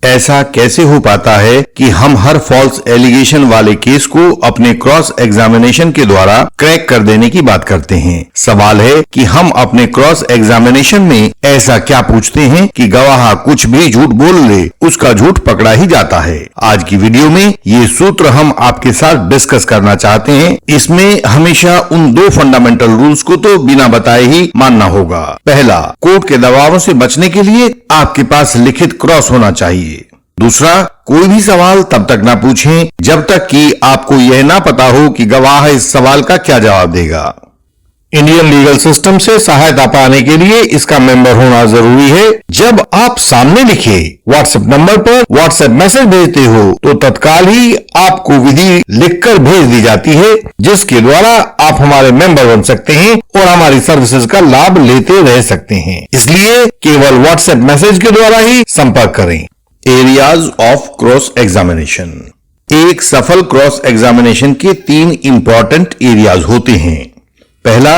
ऐसा कैसे हो पाता है कि हम हर फॉल्स एलिगेशन वाले केस को अपने क्रॉस एग्जामिनेशन के द्वारा क्रैक कर देने की बात करते हैं। सवाल है कि हम अपने क्रॉस एग्जामिनेशन में ऐसा क्या पूछते हैं कि गवाह कुछ भी झूठ बोल ले, उसका झूठ पकड़ा ही जाता है। आज की वीडियो में ये सूत्र हम आपके साथ डिस्कस करना चाहते हैं। इसमें हमेशा उन दो फंडामेंटल रूल्स को तो बिना बताए ही मानना होगा। पहला, कोर्ट के दबावों से बचने के लिए आपके पास लिखित क्रॉस होना चाहिए। दूसरा, कोई भी सवाल तब तक ना पूछें जब तक कि आपको यह ना पता हो कि गवाह इस सवाल का क्या जवाब देगा। इंडियन लीगल सिस्टम से सहायता पाने के लिए इसका मेंबर होना जरूरी है। जब आप सामने लिखे व्हाट्सएप नंबर पर व्हाट्सएप मैसेज भेजते हो तो तत्काल ही आपको विधि लिखकर भेज दी जाती है, जिसके द्वारा आप हमारे मेंबर बन सकते हैं और हमारी सर्विसेज का लाभ लेते रह सकते हैं। इसलिए केवल व्हाट्सएप मैसेज के द्वारा ही संपर्क करें। Areas of cross examination. एक सफल क्रॉस एग्जामिनेशन के 3 इंपॉर्टेंट एरियाज होते हैं। पहला,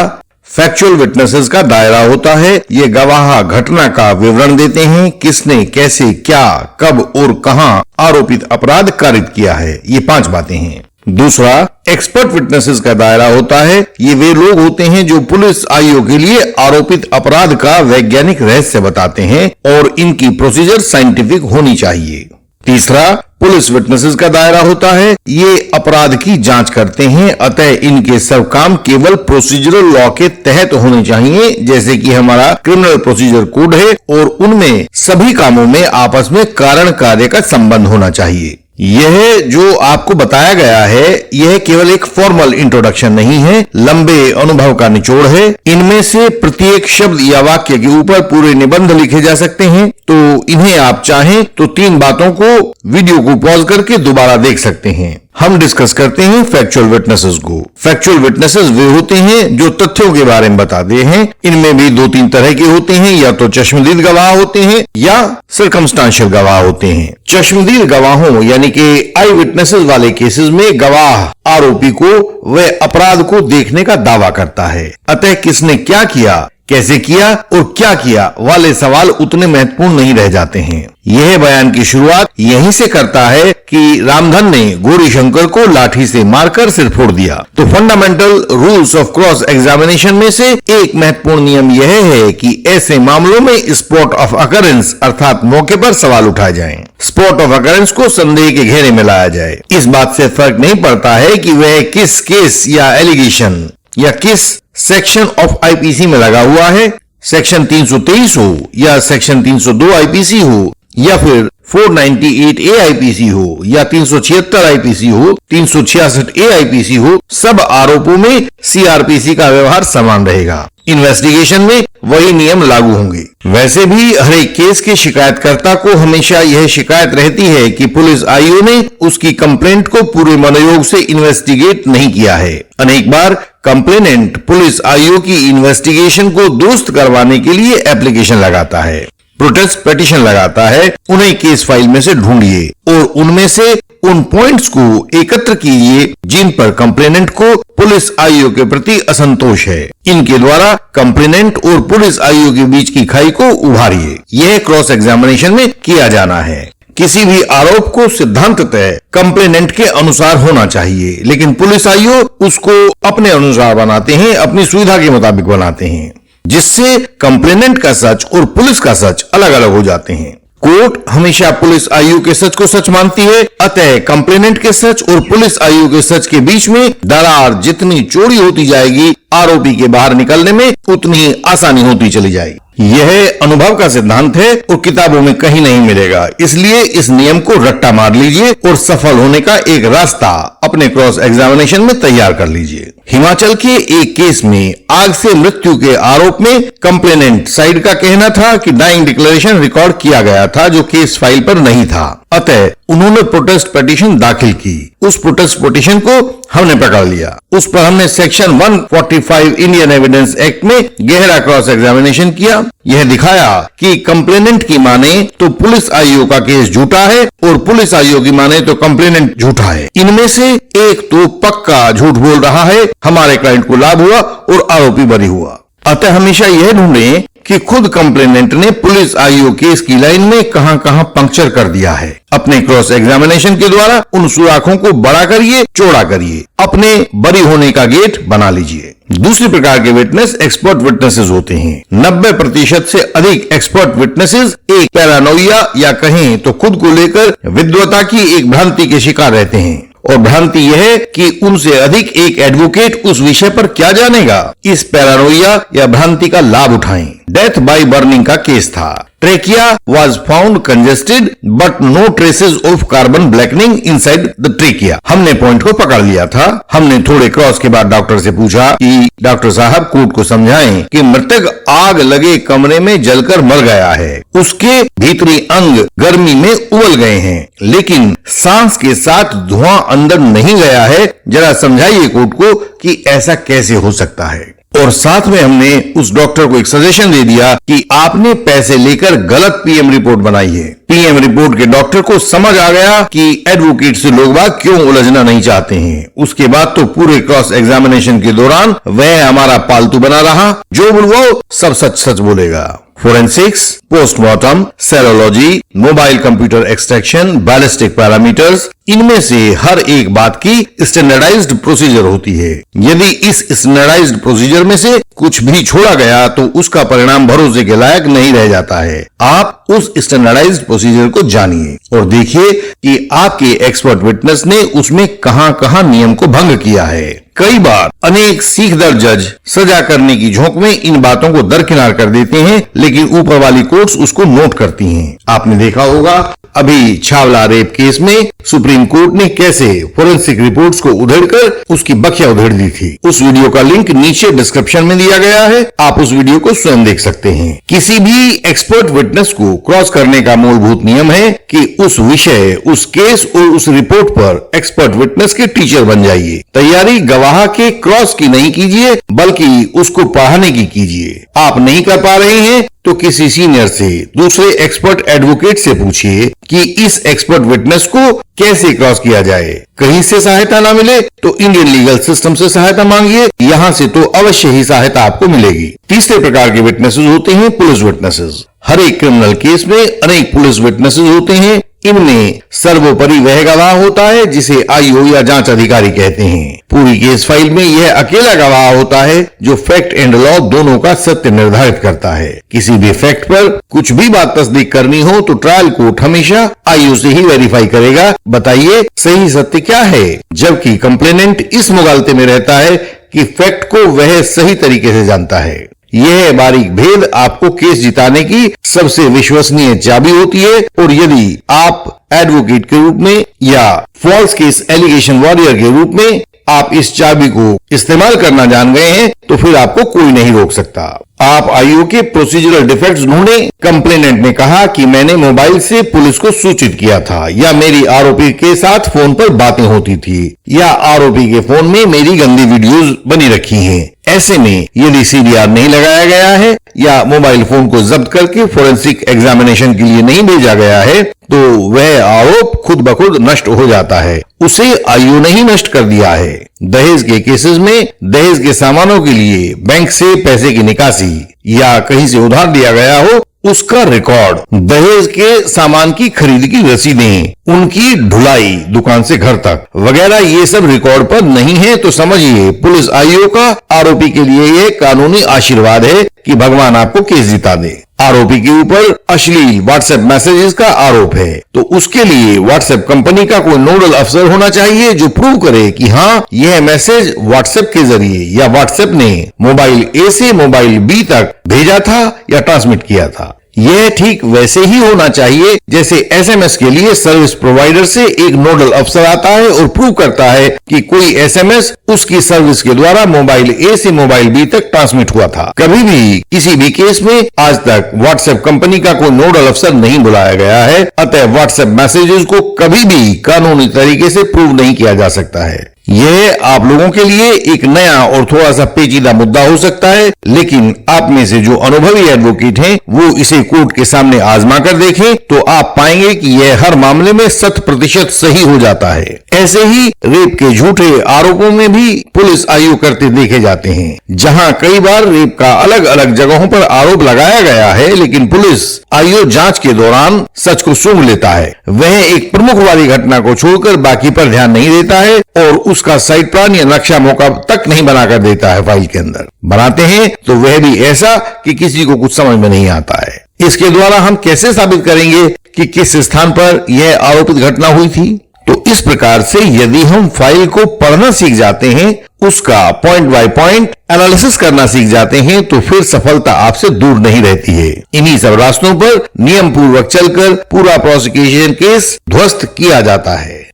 फैक्चुअल विटनेसेस का दायरा होता है। ये गवाह घटना का विवरण देते हैं, किसने, कैसे, क्या, कब और कहां आरोपित अपराध कारित किया है। ये 5 बातें हैं। दूसरा, एक्सपर्ट विटनेसेस का दायरा होता है। ये वे लोग होते हैं जो पुलिस आईओ के लिए आरोपित अपराध का वैज्ञानिक रहस्य बताते हैं और इनकी प्रोसीजर साइंटिफिक होनी चाहिए। तीसरा, पुलिस विटनेसेस का दायरा होता है। ये अपराध की जांच करते हैं, अतः इनके सब काम केवल प्रोसीजरल लॉ के तहत होने चाहिए, जैसे कि हमारा क्रिमिनल प्रोसीजर कोड है, और उनमें सभी कामों में आपस में कारण कार्य का संबंध होना चाहिए। यह जो आपको बताया गया है यह केवल एक फॉर्मल इंट्रोडक्शन नहीं है, लंबे अनुभव का निचोड़ है। इनमें से प्रत्येक शब्द या वाक्य के ऊपर पूरे निबंध लिखे जा सकते हैं, तो इन्हें आप चाहें तो 3 बातों को वीडियो को पॉज करके दोबारा देख सकते हैं। हम डिस्कस करते हैं फैक्चुअल विटनेसेस को। फैक्चुअल विटनेसेस वे होते हैं जो तथ्यों के बारे में बताते हैं। इनमें भी 2-3 तरह के होते हैं, या तो चश्मदीद गवाह होते हैं या सर्कमस्टांशियल गवाह होते हैं। चश्मदीद गवाहों यानी कि आई विटनेसेस वाले केसेस में गवाह आरोपी को व अपराध को देखने का दावा करता है, अतः किसने क्या किया, कैसे किया और क्या किया वाले सवाल उतने महत्वपूर्ण नहीं रह जाते हैं। यह बयान की शुरुआत यहीं से करता है कि रामधन ने गौरी शंकर को लाठी से मारकर सिर फोड़ दिया। तो fundamental rules of cross examination में से एक महत्वपूर्ण नियम यह है कि ऐसे मामलों में स्पॉट ऑफ अकरेंस अर्थात मौके पर सवाल उठाए जाएं। स्पॉट ऑफ अकरेंस को संदेह के घेरे में लाया जाए। इस बात से फर्क नहीं पड़ता है कि वह किस केस या एलिगेशन या किस सेक्शन ऑफ आईपीसी में लगा हुआ है, सेक्शन 323 हो या सेक्शन 302 आईपीसी हो या फिर 498A आईपीसी हो या 376 आईपीसी हो, 366A आईपीसी हो, सब आरोपों में सीआरपीसी का व्यवहार समान रहेगा। इन्वेस्टिगेशन में वही नियम लागू होंगे। वैसे भी हर एक केस के शिकायतकर्ता को हमेशा यह शिकायत रहती है कि पुलिस आईओ ने उसकी कंप्लेंट को पूरे मनोयोग से इन्वेस्टिगेट नहीं किया है। अनेक बार कंप्लेनेंट पुलिस आईओ की इन्वेस्टिगेशन को दुरुस्त करवाने के लिए एप्लीकेशन लगाता है, प्रोटेस्ट पिटीशन लगाता है। उन्हें केस फाइल में से ढूंढिए और उनमें से उन पॉइंट्स को एकत्र कीजिए जिन पर कंप्लेनेंट को पुलिस आईओ के प्रति असंतोष है। इनके द्वारा कंप्लेनेंट और पुलिस आईओ के बीच की खाई को उभारिए। यह क्रॉस एग्जामिनेशन में किया जाना है। किसी भी आरोप को सिद्धांततः कंप्लेनेंट के अनुसार होना चाहिए, लेकिन पुलिस आईओ उसको अपने अनुसार बनाते हैं, अपनी सुविधा के मुताबिक बनाते हैं, जिससे कंप्लेनेंट का सच और पुलिस का सच अलग अलग हो जाते हैं। कोर्ट हमेशा पुलिस आईओ के सच को सच मानती है, अतः कंप्लेनेंट के सच और पुलिस आईओ के सच के बीच में दरार जितनी चौड़ी होती जाएगी, आरोपी के बाहर निकलने में उतनी आसानी होती चली जाएगी। यह अनुभव का सिद्धांत है और किताबों में कहीं नहीं मिलेगा। इसलिए इस नियम को रट्टा मार लीजिए और सफल होने का एक रास्ता अपने क्रॉस एग्जामिनेशन में तैयार कर लीजिए। हिमाचल के एक केस में आग से मृत्यु के आरोप में कंप्लेनेंट साइड का कहना था कि डाइंग डिक्लेरेशन रिकॉर्ड किया गया था जो केस फाइल पर नहीं था, अतः उन्होंने प्रोटेस्ट पिटीशन दाखिल की। उस प्रोटेस्ट पिटीशन को हमने पकड़ लिया। उस पर हमने सेक्शन 145 इंडियन एविडेंस एक्ट में गहरा क्रॉस एग्जामिनेशन किया। यह दिखाया कि कंप्लेनेंट की माने तो पुलिस आईओ का केस झूठा है और पुलिस आईओ की माने तो कंप्लेनेंट झूठा है। इनमें से एक तो पक्का झूठ बोल रहा है, हमारे क्लाइंट को लाभ हुआ और आरोपी बरी हुआ। अतः हमेशा यह ढूंढें कि खुद कंप्लेनेंट ने पुलिस आईओ केस की लाइन में कहां-कहां पंक्चर कर दिया है। अपने क्रॉस एग्जामिनेशन के द्वारा उन सुराखों को बड़ा करिए, चौड़ा करिए, अपने बरी होने का गेट बना लीजिए। दूसरी प्रकार के विटनेस एक्सपर्ट विटनेसेस होते हैं। 90% से अधिक एक्सपर्ट विटनेसेस एक पैरानोइया या कहें तो खुद को लेकर विद्वता की एक भ्रांति के शिकार रहते हैं। और भ्रांति यह है कि उनसे अधिक एक एडवोकेट उस विषय पर क्या जानेगा। इस पैरानोइया या भ्रांति का लाभ उठाएं। डेथ बाय बर्निंग का केस था। Trachea was found congested but no traces of carbon blackening inside the trachea। हमने पॉइंट को पकड़ लिया था। हमने थोड़े क्रॉस के बाद डॉक्टर से पूछा कि डॉक्टर साहब कोर्ट को समझाएं कि मृतक आग लगे कमरे में जलकर मर गया है। उसके भीतरी अंग गर्मी में उबल गए हैं, लेकिन सांस के साथ धुआं अंदर नहीं गया है। जरा समझाइए कोर्ट को कि ऐसा कैसे हो सकता है। और साथ में हमने उस डॉक्टर को एक सजेशन दे दिया कि आपने पैसे लेकर गलत पीएम रिपोर्ट बनाई है। पीएम रिपोर्ट के डॉक्टर को समझ आ गया कि एडवोकेट से लोग बात क्यों उलझना नहीं चाहते हैं। उसके बाद तो पूरे क्रॉस एग्जामिनेशन के दौरान वह हमारा पालतू बना रहा। जो बोलो सब सच सच बोलेगा। Forensics, postmortem, serology, mobile computer extraction, ballistic parameters, इनमें से हर एक बात की स्टैंडर्डाइज्ड प्रोसीजर होती है। यदि इस स्टैंडर्डाइज्ड प्रोसीजर में से कुछ भी छोड़ा गया तो उसका परिणाम भरोसे के लायक नहीं रह जाता है। आप उस स्टैंडर्डाइज्ड प्रोसीजर को जानिए और देखिए कि आपके एक्सपर्ट विटनेस ने उसमें कहां-कहां नियम को भंग किया है। कई बार अनेक सीखदार जज सजा करने की झोंक में इन बातों को दरकिनार कर देते हैं, लेकिन ऊपर वाली कोर्ट्स उसको नोट करती हैं। आपने देखा होगा अभी छावला रेप केस में सुप्रीम कोर्ट ने कैसे फोरेंसिक रिपोर्ट्स को उधेड़कर उसकी बखिया उधेड़ दी थी। उस वीडियो का लिंक नीचे डिस्क्रिप्शन में दिया गया है, आप उस वीडियो को स्वयं देख सकते हैं। किसी भी एक्सपर्ट विटनेस को क्रॉस करने का मूलभूत नियम है कि उस विषय, उस केस और उस रिपोर्ट पर एक्सपर्ट विटनेस के टीचर बन जाइए। तैयारी गवाह के क्रॉस की नहीं कीजिए, बल्कि उसको पढ़ाने की कीजिए। आप नहीं कर पा रहे हैं तो किसी सीनियर से, दूसरे एक्सपर्ट एडवोकेट से पूछिए कि इस एक्सपर्ट विटनेस को कैसे क्रॉस किया जाए। कहीं से सहायता ना मिले तो इंडियन लीगल सिस्टम से सहायता मांगिए, यहां से तो अवश्य ही सहायता आपको मिलेगी। तीसरे प्रकार के विटनेसेस होते हैं पुलिस विटनेसेस। हर एक क्रिमिनल केस में अनेक पुलिस विटनेसेस होते हैं। इनमें सर्वोपरि वह गवाह होता है जिसे आईओ या जांच अधिकारी कहते हैं। पूरी केस फाइल में यह अकेला गवाह होता है जो फैक्ट एंड लॉ दोनों का सत्य निर्धारित करता है। किसी भी फैक्ट पर कुछ भी बात तस्दीक करनी हो तो ट्रायल कोर्ट हमेशा आईओ से ही वेरीफाई करेगा, बताइए सही सत्य क्या है। जबकि कंप्लेनेंट इस मुगालते में रहता है कि फैक्ट को वह सही तरीके से जानता है। यह बारीक भेद आपको केस जिताने की सबसे विश्वसनीय चाबी होती है। और यदि आप एडवोकेट के रूप में या फॉल्स केस एलिगेशन वॉरियर के रूप में आप इस चाबी को इस्तेमाल करना जान गए हैं तो फिर आपको कोई नहीं रोक सकता। आप आईओ के प्रोसीजरल डिफेक्ट्स ढूंढे। कंप्लेनेंट ने कहा कि मैंने मोबाइल से पुलिस को सूचित किया था, या मेरी आरोपी के साथ फोन पर बातें होती थी, या आरोपी के फोन में मेरी गंदी वीडियोस बनी रखी हैं। ऐसे में यदि सीडीआर नहीं लगाया गया है या मोबाइल फोन को जब्त करके फोरेंसिक एग्जामिनेशन के लिए नहीं भेजा गया है तो वह आरोप खुद ब खुद नष्ट हो जाता है। उसे आईओ ने ही नष्ट कर दिया है। दहेज के केसेस में दहेज के सामानों के लिए बैंक से पैसे की निकासी या कहीं से उधार दिया गया हो उसका रिकॉर्ड, दहेज के सामान की खरीद की रसीदें, उनकी ढुलाई दुकान से घर तक वगैरह, ये सब रिकॉर्ड पर नहीं है तो समझिए पुलिस आईओ का आरोपी के लिए यह कानूनी आशीर्वाद है कि भगवान आपको केस जिता दे। आरोपी के ऊपर अश्लील व्हाट्सएप मैसेजेस का आरोप है तो उसके लिए व्हाट्सएप कंपनी का कोई नोडल अफसर होना चाहिए जो प्रूव करे कि हाँ यह मैसेज व्हाट्सएप के जरिए या व्हाट्सएप ने मोबाइल ए से मोबाइल बी तक भेजा था या ट्रांसमिट किया था। यह ठीक वैसे ही होना चाहिए जैसे एसएमएस के लिए सर्विस प्रोवाइडर से एक नोडल अफसर आता है और प्रूव करता है कि कोई एसएमएस उसकी सर्विस के द्वारा मोबाइल ए से मोबाइल बी तक ट्रांसमिट हुआ था। कभी भी किसी भी केस में आज तक व्हाट्सएप कंपनी का कोई नोडल अफसर नहीं बुलाया गया है, अतः व्हाट्सएप मैसेजेस को कभी भी कानूनी तरीके से प्रूव नहीं किया जा सकता है। यह आप लोगों के लिए एक नया और थोड़ा सा पेचीदा मुद्दा हो सकता है, लेकिन आप में से जो अनुभवी एडवोकेट हैं वो इसे कोर्ट के सामने आजमा कर देखें तो आप पाएंगे कि यह हर मामले में 100% सही हो जाता है। ऐसे ही रेप के झूठे आरोपों में भी पुलिस आयोग करते देखे जाते हैं। जहां कई बार रेप का अलग अलग जगहों पर आरोप लगाया गया है, लेकिन पुलिस आयोग जांच के दौरान सच को सूंघ लेता है। वह एक प्रमुख वाली घटना को छोड़कर बाकी पर ध्यान नहीं देता है और उसका साइड प्लान या नक्शा मौका तक नहीं बनाकर देता है। फाइल के अंदर बनाते हैं तो वह भी ऐसा कि किसी को कुछ समझ में नहीं आता है। इसके द्वारा हम कैसे साबित करेंगे कि किस स्थान पर यह आरोपित घटना हुई थी? तो इस प्रकार से यदि हम फाइल को पढ़ना सीख जाते हैं, उसका पॉइंट बाय पॉइंट एनालिसिस करना सीख जाते हैं, तो फिर सफलता आपसे दूर नहीं रहती है। इन्हीं सब रास्तों पर नियम पूर्वक चलकर पूरा प्रोसिक्यूशन केस ध्वस्त किया जाता है।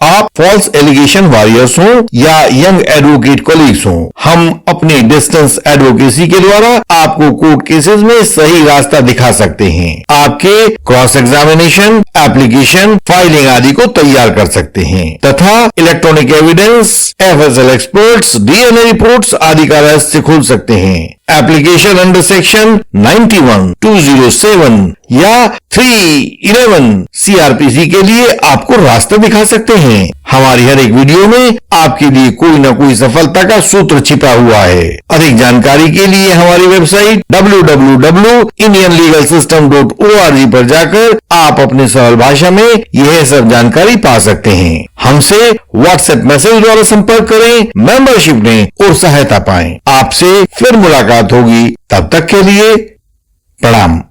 आप फॉल्स एलिगेशन वॉरियर्स हो या यंग एडवोकेट कॉलीग्स हो, हम अपने डिस्टेंस एडवोकेसी के द्वारा आपको कोर्ट केसेस में सही रास्ता दिखा सकते हैं। आपके क्रॉस एग्जामिनेशन, एप्लीकेशन, फाइलिंग आदि को तैयार कर सकते हैं तथा electronic evidence, FSL experts, DNA reports आदि का रहस्य खोल सकते हैं। एप्लीकेशन अंडर सेक्शन 91, 207 या 311 CRPC के लिए आपको रास्ता दिखा सकते हैं। हमारी हर एक वीडियो में आपके लिए कोई न कोई सफलता का सूत्र छिपा हुआ है। अधिक जानकारी के लिए हमारी वेबसाइट www.indianlegalsystem.org पर जाकर आप अपने सरल भाषा में यह सब जानकारी पा सकते हैं। हमसे व्हाट्सएप मैसेज द्वारा संपर्क करें, मेंबरशिप लें और सहायता पाएं। आपसे फिर मुलाकात होगी, तब तक के लिए प्रणाम।